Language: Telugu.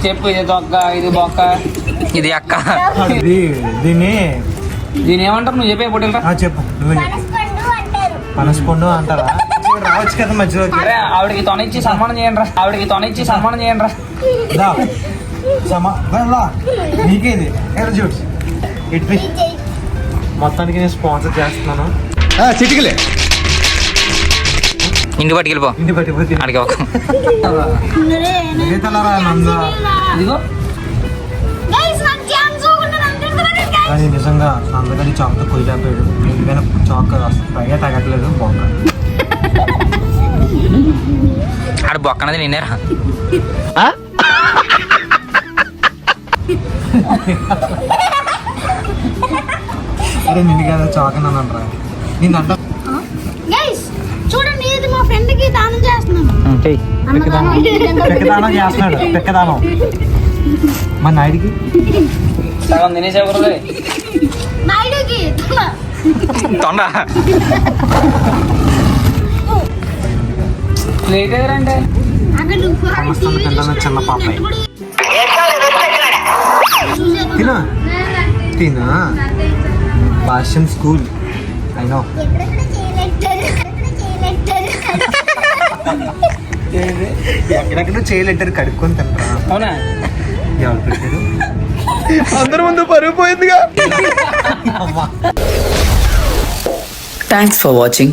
చెప్పు, ఇది దొక్క, ఇది బొక్క, ఇది అక్క. దీని ఏమంటారు? నువ్వు చెప్పే పొట్టేలరా. చెప్పు. పనసపండు అంటారా? రావచ్చు కదా మధ్యలో. ఆవిడకి తొనిచ్చి సన్మానం చేయండి రా. ఆవిడకి తొనిచ్చి సన్మానం చేయండి రా. నీకేది చూడు. మొత్తానికి నేను స్పాన్సర్ చేస్తున్నాను. చిటికలే ఇంటి పట్టుకెళ్ళిపో. ఇంటి పట్టి అడిగి ఒక ఇదిగో కానీ నిజంగా అందుకని చాక్తో కొయ్యలేకపోయాడు. ఎందుకైనా చాక్ ఫ్రైగా తగ్గట్లేదు బొక్క. ఆడ బొక్కనది నిన్నేరా. అరే నిన్ను కదా చాక్ అని అంటారా? నిన్ను అంట చూడండి, ఇది మా ఫ్రెండ్ కి దానం చేస్తున్నాను. పెక్కదానం చేస్తున్నాడు. పెక్కదానం మా నాయుడికి సగం తినేసేవరు. నాయుడుకి తొండ ప్లేట్ ఎదురంటే సమస్తాన్ని తింటాను. చిన్న పాపాయి తినా తినా. భాష్యం స్కూల్ అయినా ఎక్కడెక్కడ చేయలేంటారు. కడుక్కొని తింటారా? అవునా? ఎవరు పెట్టారు? అందరి ముందు పరుగు పోయిందిగా. Thanks for watching.